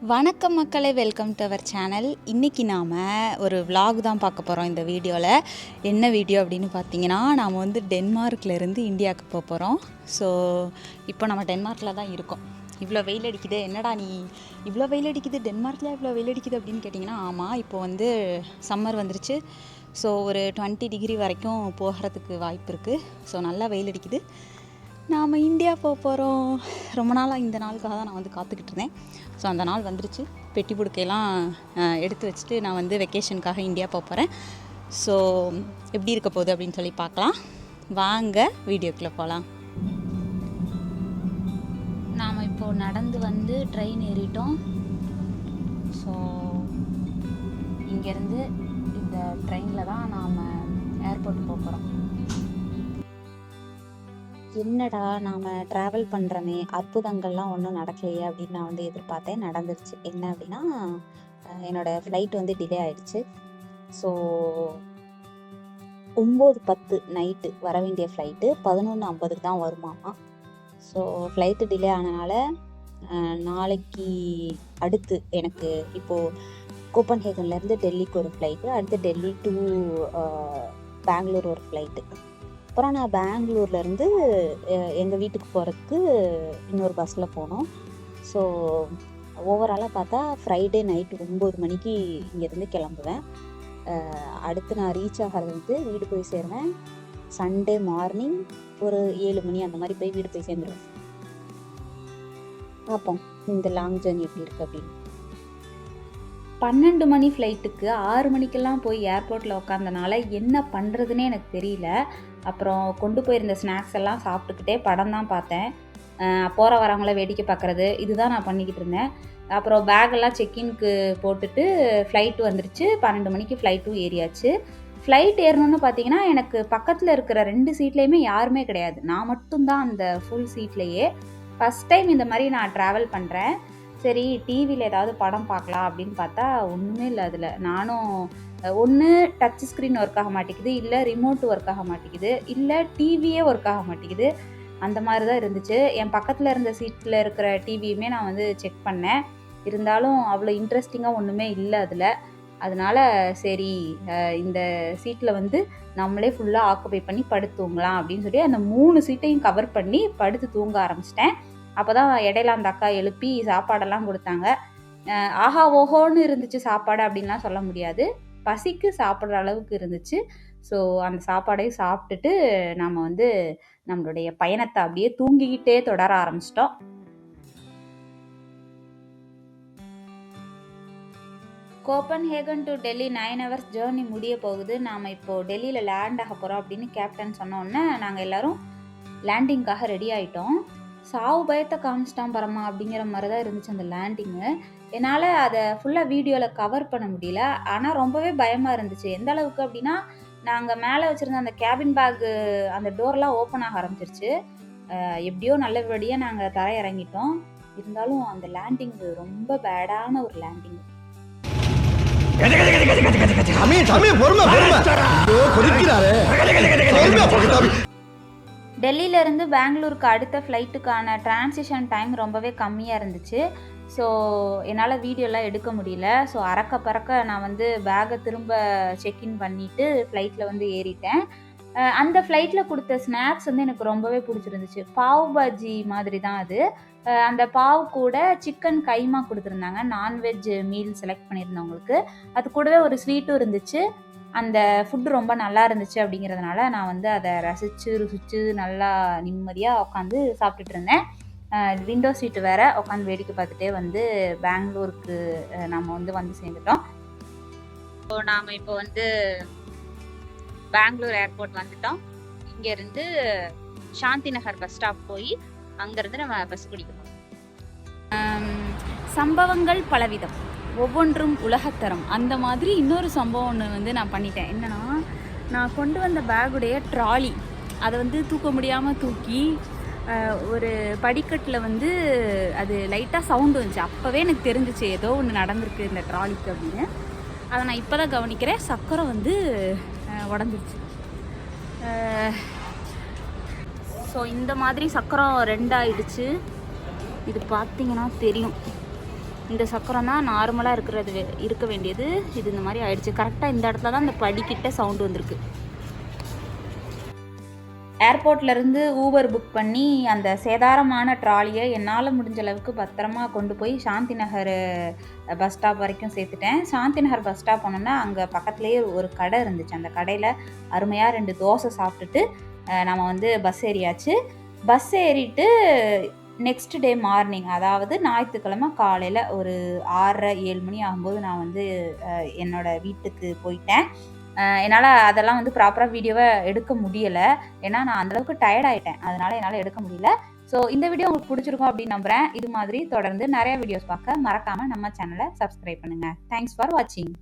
வணக்கம் மக்களே, welcome to our channel. இன்றைக்கி நாம் ஒரு vlog தான் பார்க்க போகிறோம். இந்த வீடியோவில் என்ன வீடியோ அப்படின்னு பார்த்தீங்கன்னா, நாம் வந்து டென்மார்க்லேருந்து இந்தியாவுக்கு போக போகிறோம். ஸோ இப்போ நம்ம டென்மார்க்கில் தான் இருக்கோம். இவ்வளோ வெயில் அடிக்குது, என்னடா நீ இவ்வளோ வெயில் அடிக்குது, டென்மார்க்கில் இவ்வளோ வெயில் அடிக்குது அப்படின்னு கேட்டிங்கன்னா, ஆமாம், இப்போ வந்து சம்மர் வந்துருச்சு. ஸோ ஒரு 20 டிகிரி வரைக்கும் போகிறதுக்கு வாய்ப்பு இருக்குது. ஸோ நல்லா வெயில் அடிக்குது. நாம் இந்தியா போக போகிறோம். ரொம்ப நாளாக இந்த நாளுக்காக தான் நான் வந்து காத்துக்கிட்டு இருந்தேன். ஸோ அந்த நாள் வந்துருச்சு. பெட்டி புடுக்கையெல்லாம் எடுத்து வச்சுட்டு நான் வந்து வெக்கேஷனுக்காக இந்தியா போக போகிறேன். ஸோ எப்படி இருக்க போகுது அப்படின்னு சொல்லி பார்க்கலாம். வாங்க வீடியோக்குள்ளே போகலாம். நாம் இப்போது நடந்து வந்து ட்ரெயின் ஏறிட்டோம். ஸோ இங்கேருந்து இந்த ட்ரெயினில் தான் நாம் ஏர்போர்ட் போக போகிறோம். என்னடா நாம் ட்ராவல் பண்ணுறோமே, அற்புதங்கள்லாம் ஒன்றும் நடக்கலையே அப்படின்னு நான் வந்து எதிர்பார்த்தேன். நடந்துருச்சு. என்ன அப்படின்னா, என்னோடய ஃப்ளைட் வந்து டிலே ஆகிடுச்சு. ஸோ 9:10 நைட்டு வர வேண்டிய ஃப்ளைட்டு 11:50 தான் வருமாமா. ஸோ ஃப்ளைட்டு டிலே ஆனனால நாளைக்கு அடுத்து எனக்கு இப்போது கோப்பன்ஹேகன்லேருந்து டெல்லிக்கு ஒரு ஃப்ளைட்டு, அடுத்து டெல்லி டு பெங்களூர் ஒரு ஃப்ளைட்டு. அப்புறம் நான் பெங்களூர்லேருந்து எங்கள் வீட்டுக்கு போகிறதுக்கு இன்னொரு பஸ்ஸில் போனோம். ஸோ ஓவராலாக பார்த்தா ஃப்ரைடே நைட்டு 9 மணிக்கு இங்கேருந்து கிளம்புவேன். அடுத்து நான் ரீச் ஆகிறது வந்து வீடு போய் சேருவேன் சண்டே மார்னிங் ஒரு 7 மணி அந்த மாதிரி போய் வீடு போய் சேர்ந்துருவேன். பார்ப்போம் இந்த லாங் ஜர்னி எப்படி இருக்குது அப்படின்னு. 12 மணி ஃப்ளைட்டுக்கு 6 மணிக்கெல்லாம் போய் ஏர்போர்ட்டில் உட்காந்தனால என்ன பண்ணுறதுனே எனக்கு தெரியல. அப்புறம் கொண்டு போயிருந்த ஸ்நாக்ஸ் எல்லாம் சாப்பிட்டுக்கிட்டே படம் தான் பார்த்தேன். போகிற வரவங்கள வேடிக்கை பார்க்குறது, இதுதான் நான் பண்ணிக்கிட்டு இருந்தேன். அப்புறம் பேக்கெல்லாம் செக்இன்க்கு போட்டுட்டு ஃப்ளைட்டு வந்துருச்சு. 12 மணிக்கு ஃப்ளைட்டும் ஏறியாச்சு. ஃப்ளைட் ஏறணுன்னு பார்த்தீங்கன்னா, எனக்கு பக்கத்தில் இருக்கிற 2 சீட்லேயுமே யாருமே கிடையாது. நான் மட்டும்தான் அந்த ஃபுல் சீட்லேயே. ஃபஸ்ட் டைம் இந்த மாதிரி நான் ட்ராவல் பண்ணுறேன். சரி, டிவியில் ஏதாவது படம் பார்க்கலாம் அப்படின்னு பார்த்தா ஒன்றுமே இல்லை அதில். நானும் ஒன்று டச் ஸ்க்ரீன் ஒர்க் ஆக மாட்டேங்குது, இல்லை ரிமோட் ஒர்க் ஆக மாட்டேங்குது, இல்லை டிவியே ஒர்க் ஆக மாட்டேங்குது. அந்த மாதிரி தான் இருந்துச்சு. என் பக்கத்தில் இருந்த சீட்டில் இருக்கிற டிவியுமே நான் வந்து செக் பண்ணேன். இருந்தாலும் அவ்வளோ இன்ட்ரெஸ்டிங்காக ஒன்றுமே இல்லை அதில். அதனால் சரி, இந்த சீட்டில் வந்து நம்மளே ஃபுல்லாக ஆக்குபை பண்ணி படுத்து தூங்கலாம் அப்படின்னு சொல்லி அந்த 3 சீட்டையும் கவர் பண்ணி படுத்து தூங்க ஆரம்பிச்சிட்டேன். அப்போ தான் இடையில அந்த அக்கா எழுப்பி சாப்பாடெல்லாம் கொடுத்தாங்க. ஆஹா ஓஹோன்னு இருந்துச்சு சாப்பாடு அப்படின்லாம் சொல்ல முடியாது. பசிக்கு சாப்பிட்ற அளவுக்கு இருந்துச்சு. ஸோ அந்த சாப்பாடையும் சாப்பிட்டுட்டு நாம் வந்து நம்மளுடைய பயணத்தை அப்படியே தூங்கிக்கிட்டே தொடர ஆரம்பிச்சிட்டோம். Copenhagen to Delhi 9 hours journey முடிய போகுது. நாம் இப்போது டெல்லியில் லேண்ட் ஆக போகிறோம் அப்படின்னு கேப்டன் சொன்னோன்னே நாங்கள் எல்லோரும் லேண்டிங்காக ரெடி ஆகிட்டோம். சாவு பயத்தை காமிச்சிட்டான் பரமா அப்படிங்கிற மாதிரி தான் இருந்துச்சு அந்த லேண்டிங்கு. என்னால் அதை ஃபுல்லாக வீடியோவில் கவர் பண்ண முடியல. ஆனால் ரொம்பவே பயமாக இருந்துச்சு. எந்த அளவுக்கு அப்படின்னா, நாங்கள் மேலே வச்சுருந்த அந்த கேபின் பேக்கு அந்த டோர்லாம் ஓப்பன் ஆக ஆரம்பிச்சிருச்சு. எப்படியோ நல்லபடியாக நாங்கள் தர இறங்கிட்டோம். இருந்தாலும் அந்த லேண்டிங் ரொம்ப பேடான ஒரு லேண்டிங். டெல்லியிலேருந்து பெங்களூருக்கு அடுத்த ஃப்ளைட்டுக்கான டிரான்சிஷன் டைம் ரொம்பவே கம்மியாக இருந்துச்சு. ஸோ என்னால் வீடியோலாம் எடுக்க முடியல. ஸோ அறக்க பறக்க நான் வந்து பேக்கை திரும்ப செக்இன் பண்ணிவிட்டு ஃப்ளைட்டில் வந்து ஏறிட்டேன். அந்த ஃப்ளைட்டில் கொடுத்த ஸ்நாக்ஸ் வந்து எனக்கு ரொம்பவே பிடிச்சிருந்துச்சு. பாவ் பாஜி மாதிரி தான் அது. அந்த பாவ் கூட சிக்கன் கைமா கொடுத்துருந்தாங்க. நான்வெஜ் மீல் செலக்ட் பண்ணியிருந்தவங்களுக்கு. அது கூடவே ஒரு ஸ்வீட்டும் இருந்துச்சு. அந்த ஃபுட்டு ரொம்ப நல்லா இருந்துச்சு அப்படிங்கிறதுனால நான் வந்து அதை ருசித்து நல்லா நிம்மதியாக உட்காந்து சாப்பிட்டுட்டு இருந்தேன். விண்டோ சீட்டு வேறு உட்காந்து வேடிக்கை பார்த்துட்டே வந்து பெங்களூருக்கு நம்ம வந்து சேர்ந்துட்டோம். ஸோ நாம் இப்போ வந்து பெங்களூர் ஏர்போர்ட் வந்துட்டோம். இங்கேருந்து சாந்தி நகர் பஸ் ஸ்டாப் போய் அங்கேருந்து நம்ம பஸ் பிடிக்கணும். சம்பவங்கள் பலவிதம், ஒவ்வொன்றும் உலகத்தரம். அந்த மாதிரி இன்னொரு சம்பவம் ஒன்று வந்து நான் பண்ணிட்டேன். என்னென்னா, நான் கொண்டு வந்த பேக்குடைய ட்ராலி அதை வந்து தூக்க முடியாமல் தூக்கி ஒரு படிக்கட்டில் வந்து அது லைட்டாக சவுண்டு வந்துச்சு. அப்போவே எனக்கு தெரிஞ்சிச்சு ஏதோ ஒன்று நடந்திருக்கு இந்த ட்ராலிக்கு அப்படின்னு. அதை நான் இப்போ தான் கவனிக்கிறேன். சக்கரம் வந்து உடஞ்சிருச்சு. ஸோ இந்த மாதிரி சக்கரம் 2 ஆயிடுச்சு. இது பார்த்தீங்கன்னா தெரியும். இந்த சக்கரம் தான் நார்மலாக இருக்க வேண்டியது. இது இந்த மாதிரி ஆயிடுச்சு. கரெக்டாக இந்த இடத்துல தான் இந்த படிக்கிட்ட சவுண்டு வந்திருக்கு. ஏர்போர்ட்லேருந்து ஊபர் புக் பண்ணி அந்த சேதாரமான ட்ராலியை என்னால் முடிஞ்ச அளவுக்கு பத்திரமா கொண்டு போய் சாந்தி நகர் பஸ் ஸ்டாப் வரைக்கும் சேர்த்துட்டேன். சாந்தி நகர் பஸ் ஸ்டாப் போனோம்னா அங்கே பக்கத்துலேயே ஒரு கடை இருந்துச்சு. அந்த கடையில் அருமையாக 2 தோசை சாப்பிட்டுட்டு நம்ம வந்து பஸ் ஏறியாச்சு. பஸ் ஏறிட்டு நெக்ஸ்ட் டே மார்னிங், அதாவது ஞாயிற்றுக்கிழமை காலையில் ஒரு 6:30 7 மணி ஆகும்போது நான் வந்து என்னோடய வீட்டுக்கு போயிட்டேன். என்னால் அதெல்லாம் வந்து ப்ராப்பராக வீடியோவை எடுக்க முடியலை. ஏன்னா நான் அந்தளவுக்கு டயர்ட் ஆகிட்டேன். அதனால் என்னால் எடுக்க முடியல. ஸோ இந்த வீடியோ உங்களுக்கு பிடிச்சிருக்கும் அப்படின்னு நம்புகிறேன். இது மாதிரி தொடர்ந்து நிறையா வீடியோஸ் பார்க்க மறக்காமல் நம்ம சேனலை சப்ஸ்கிரைப் பண்ணுங்கள். தேங்க்ஸ் ஃபார் வாட்சிங்.